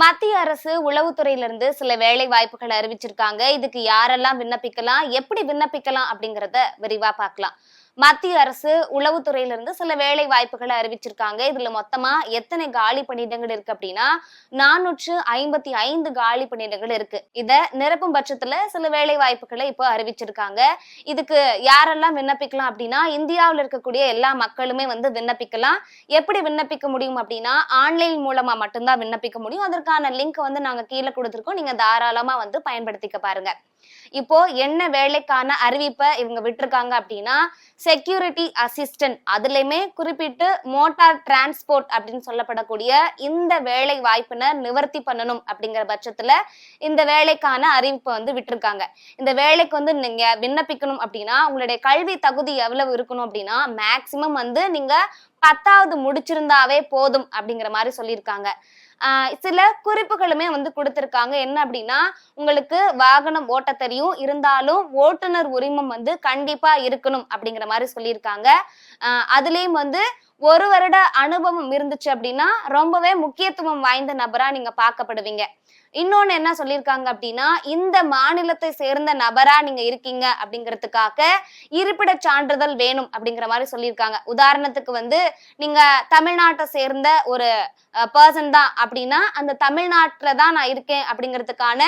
மத்திய அரசு உளவுத்துறையிலிருந்து சில வேலை வாய்ப்புகள் அறிவிச்சிருக்காங்க. இதுக்கு யாரெல்லாம் விண்ணப்பிக்கலாம், எப்படி விண்ணப்பிக்கலாம் அப்படிங்கறத விரிவா பார்க்கலாம். மத்திய அரசு உளவுத்துறையிலிருந்து சில வேலை வாய்ப்புகளை அறிவிச்சிருக்காங்க. இதுல மொத்தமா எத்தனை காலி பணியிடங்கள் இருக்கு அப்படின்னா 455 காலி பணியிடங்கள் இருக்கு. இத நிரப்பும் பட்சத்துல சில வேலை வாய்ப்புகளை இப்போ அறிவிச்சிருக்காங்க. இதுக்கு யாரெல்லாம் விண்ணப்பிக்கலாம் அப்படின்னா இந்தியாவில் இருக்கக்கூடிய எல்லா மக்களுமே விண்ணப்பிக்கலாம். எப்படி விண்ணப்பிக்க முடியும் அப்படின்னா ஆன்லைன் மூலமா மட்டும்தான் விண்ணப்பிக்க முடியும். அதற்கான லிங்க் நாங்க கீழே கொடுத்திருக்கோம். நீங்க தாராளமா பயன்படுத்திக்க பாருங்க. இப்போ என்ன வேலைக்கான அறிவிப்பை இவங்க விட்டுருக்காங்க அப்படின்னா செக்யூரிட்டி அசிஸ்டன்ட், அதுலயுமே குறிப்பிட்டு மோட்டார் டிரான்ஸ்போர்ட் அப்படின்னு சொல்லப்படக்கூடிய இந்த வேலை வாய்ப்பினை நிவர்த்தி பண்ணணும் அப்படிங்கிற பட்சத்துல இந்த வேலைக்கான அறிவிப்பை விட்டுருக்காங்க. இந்த வேலைக்கு நீங்க விண்ணப்பிக்கணும் அப்படின்னா உங்களுடைய கல்வி தகுதி எவ்வளவு இருக்கணும் அப்படின்னா மேக்சிமம் நீங்க 10வது முடிச்சிருந்தாவே போதும் அப்படிங்கிற மாதிரி சொல்லியிருக்காங்க. சில குறிப்புகளுமே கொடுத்திருக்காங்க. என்ன அப்படின்னா உங்களுக்கு வாகனம் ஓட்ட தெரியும், இருந்தாலும் ஓட்டுநர் உரிமம் கண்டிப்பா இருக்கணும் அப்படிங்கிற மாதிரி சொல்லியிருக்காங்க. அதுலயும் 1 வருட அனுபவம் இருந்துச்சு அப்படின்னா ரொம்பவே முக்கியத்துவம் வாய்ந்த நபரா நீங்க பார்க்கப்படுவீங்க. இன்னொன்னு என்ன சொல்லியிருக்காங்க அப்படின்னா இந்த மாநிலத்தை சேர்ந்த நபரா நீங்க இருக்கீங்க அப்படிங்கிறதுக்காக இருப்பிட சான்றிதழ் வேணும் அப்படிங்கிற மாதிரி சொல்லியிருக்காங்க. உதாரணத்துக்கு நீங்க தமிழ்நாட்டை சேர்ந்த ஒரு பர்சன் தான் அப்படின்னா அந்த தமிழ்நாட்டுல தான் நான் இருக்கேன் அப்படிங்கிறதுக்கான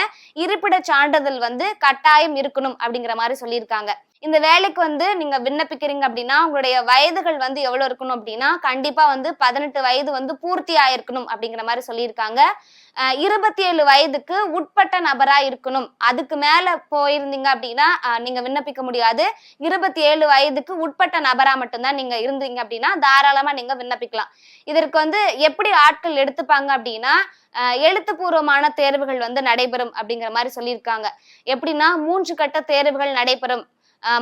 இருப்பிட சான்றிதழ் கட்டாயம் இருக்கணும் அப்படிங்கிற மாதிரி சொல்லியிருக்காங்க. இந்த வேலைக்கு நீங்க விண்ணப்பிக்கிறீங்க அப்படின்னா உங்களுடைய வயதுகள் எவ்வளவு இருக்கணும் அப்படின்னா கண்டிப்பா 18 வயது பூர்த்தி ஆயிருக்கணும் அப்படிங்கிற மாதிரி சொல்லியிருக்காங்க. 27 வயதுக்கு உட்பட்ட நபரா இருக்கணும். அதுக்கு மேல போயிருந்தீங்க அப்படின்னா நீங்க விண்ணப்பிக்க முடியாது. 27 வயதுக்கு உட்பட்ட நபரா மட்டும்தான் நீங்க இருந்தீங்க அப்படின்னா தாராளமா நீங்க விண்ணப்பிக்கலாம். இதற்கு எப்படி ஆட்கள் எடுத்துப்பாங்க அப்படின்னா எழுத்துப்பூர்வமான தேர்வுகள் நடைபெறும் அப்படிங்கிற மாதிரி சொல்லியிருக்காங்க. எப்படின்னா 3 கட்ட தேர்வுகள் நடைபெறும்.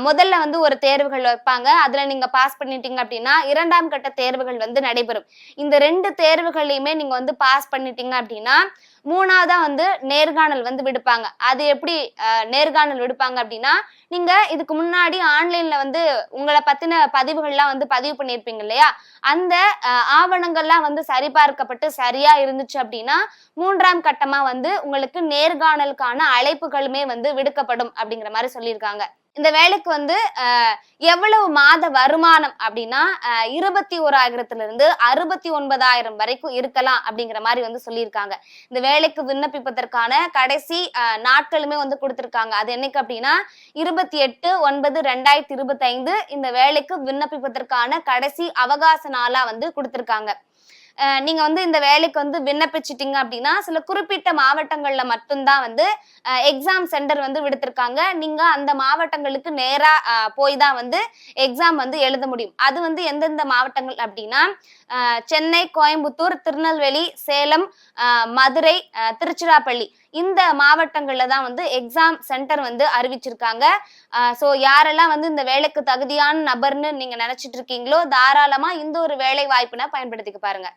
முதல்ல ஒரு தேர்வுகள் வைப்பாங்க. அதுல நீங்க பாஸ் பண்ணிட்டீங்க அப்படின்னா 2ஆம் கட்ட தேர்வுகள் நடைபெறும். இந்த 2 தேர்வுகளையுமே நீங்க பாஸ் பண்ணிட்டீங்க அப்படின்னா 3ஆவதா நேர்காணல் விடுப்பாங்க. அது எப்படி நேர்காணல் விடுப்பாங்க அப்படின்னா நீங்க இதுக்கு முன்னாடி ஆன்லைன்ல உங்களை பத்தின பதிவுகள்லாம் பதிவு பண்ணியிருப்பீங்க இல்லையா, அந்த ஆவணங்கள்லாம் சரிபார்க்கப்பட்டு சரியா இருந்துச்சு அப்படின்னா 3ஆம் கட்டமா உங்களுக்கு நேர்காணலுக்கான அழைப்புகளுமே விடுக்கப்படும் அப்படிங்கிற மாதிரி சொல்லியிருக்காங்க. இந்த வேலைக்கு எவ்வளவு மாத வருமானம் அப்படின்னா 21,000 69,000 வரைக்கும் இருக்கலாம் அப்படிங்கிற மாதிரி சொல்லியிருக்காங்க. இந்த வேலைக்கு விண்ணப்பிப்பதற்கான கடைசி நாட்களுமே கொடுத்திருக்காங்க. அது என்னைக்கு அப்படின்னா 28/9/2025 இந்த வேலைக்கு விண்ணப்பிப்பதற்கான கடைசி அவகாச நாளா கொடுத்திருக்காங்க. நீங்க இந்த வேலைக்கு விண்ணப்பிச்சிட்டீங்க அப்படின்னா சில குறிப்பிட்ட மாவட்டங்கள்ல மட்டும்தான் எக்ஸாம் சென்டர் விடுத்திருக்காங்க. நீங்க அந்த மாவட்டங்களுக்கு நேரா போய் தான் எக்ஸாம் எழுத முடியும். அது எந்தெந்த மாவட்டங்கள் அப்படின்னா சென்னை, கோயம்புத்தூர், திருநெல்வேலி, சேலம், மதுரை, திருச்சிராப்பள்ளி இந்த மாவட்டங்கள்ல தான் எக்ஸாம் சென்டர் அறிவிச்சிருக்காங்க. சோ யாரெல்லாம் இந்த வேலைக்கு தகுதியான நபர்னு நீங்க நினைச்சிட்டு இருக்கீங்களோ தாராளமா இந்த ஒரு வேலை வாய்ப்புனா பயன்படுத்திக்க பாருங்க.